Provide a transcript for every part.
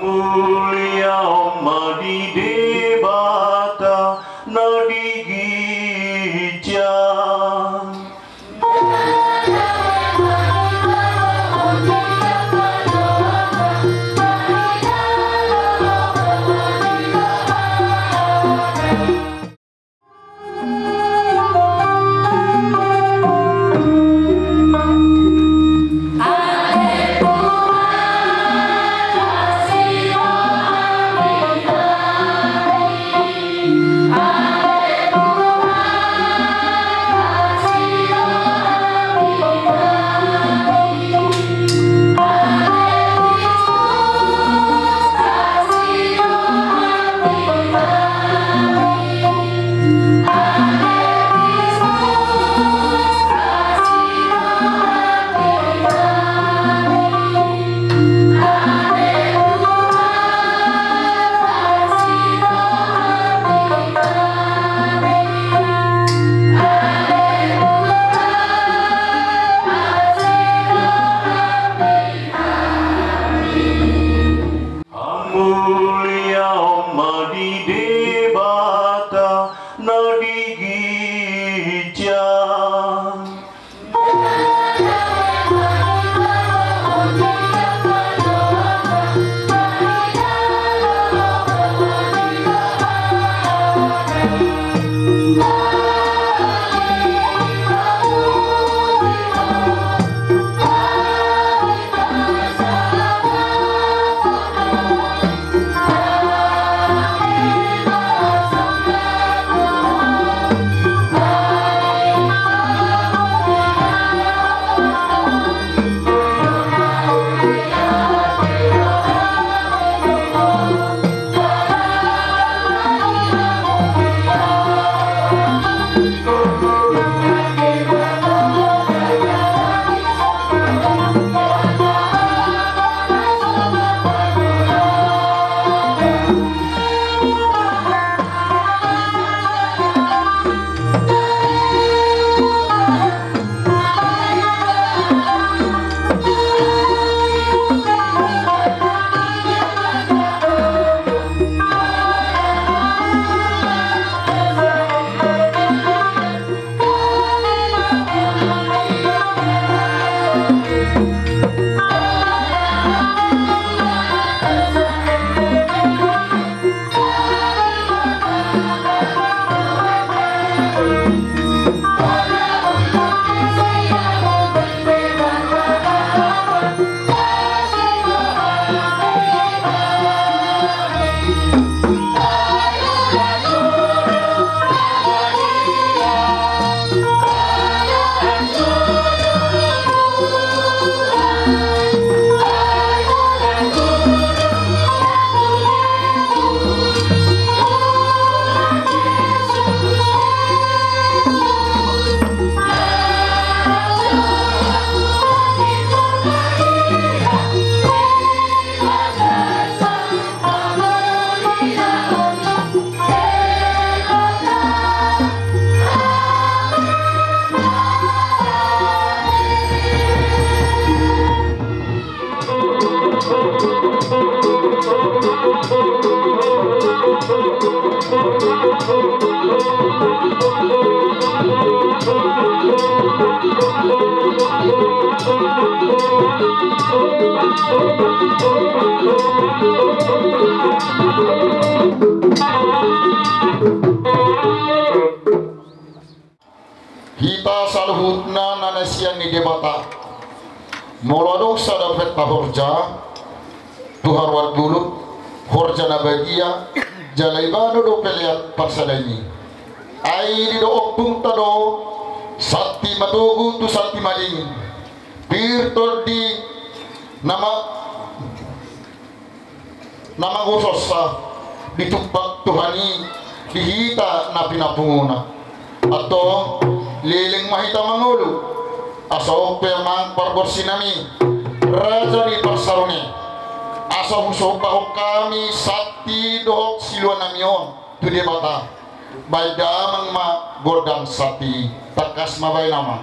Mulia madi debata nadigija. Hita saluhutna nanasian ni debata moladok sadapet pahorja tuharwat dulu horja nabagia jalaibano do peliat parsadani ai di do opung tado sati matugu tu sati mading pirtol di nama gososa ditumpak tuhani dihita napi napunguna atau liling mahita mangulu asal pemang parborsinami raja ni parsaruni asal musoka kami sakti dohok siluan namion tu dia bata baik damang ma godang sati takas mabai nama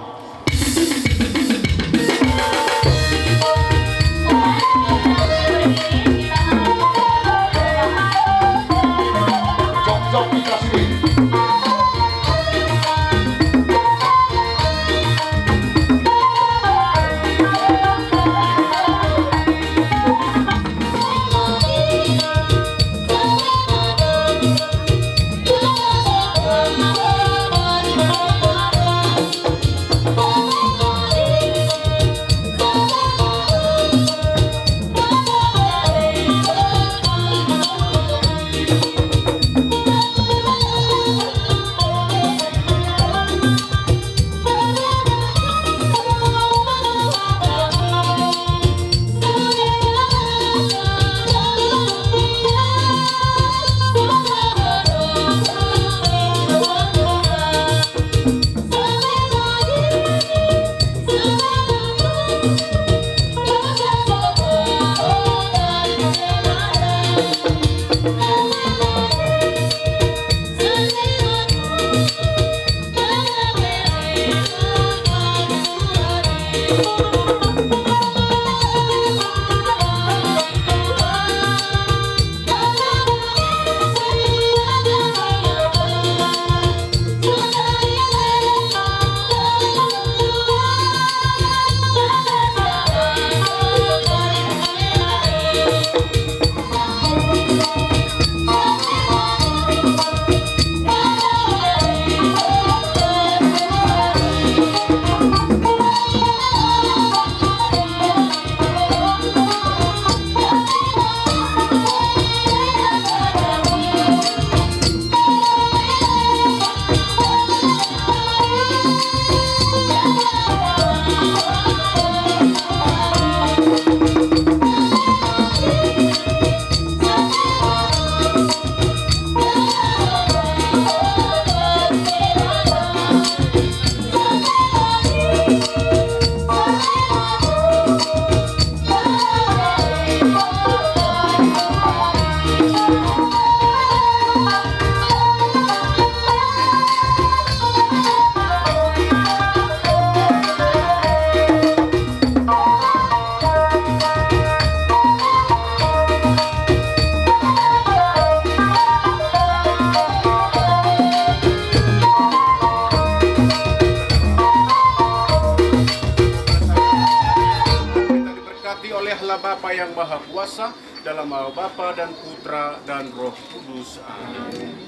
yang Maha Kuasa, dalam nama Bapa dan Putra dan Roh Kudus. Amin.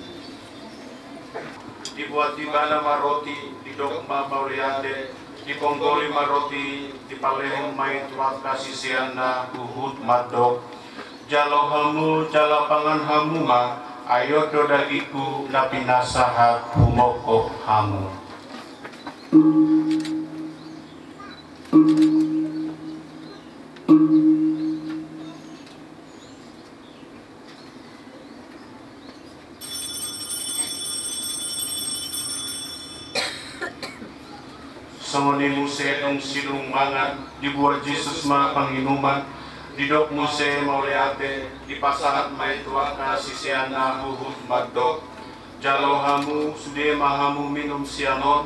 Dibuat di bana maroti, di dogma pauliate, di ponggoli maroti, di palehong mai tuat kasih sianda, huhut madok, jalo hamu, jala pangan hamu ma, ayo dodagiku, napi nasahat, humokok hamu. Songoni muse dong sidung mangan, dibuat Yesus ma panginuman, didok muse mauleate, di pasahat mai tuaka sisiana huhut madok, jalo hamu sude mahamu minum sianon,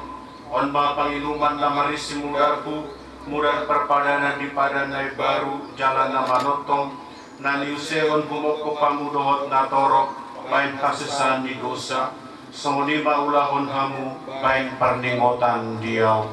on ma panginuman namarisi mudarku, mudar perpadana di padanai baru, jalan nama notong, nani useon humoko pamudohot natorok, bain kasesan di dosa, songoni maulahon hamu, bain perningotan diau.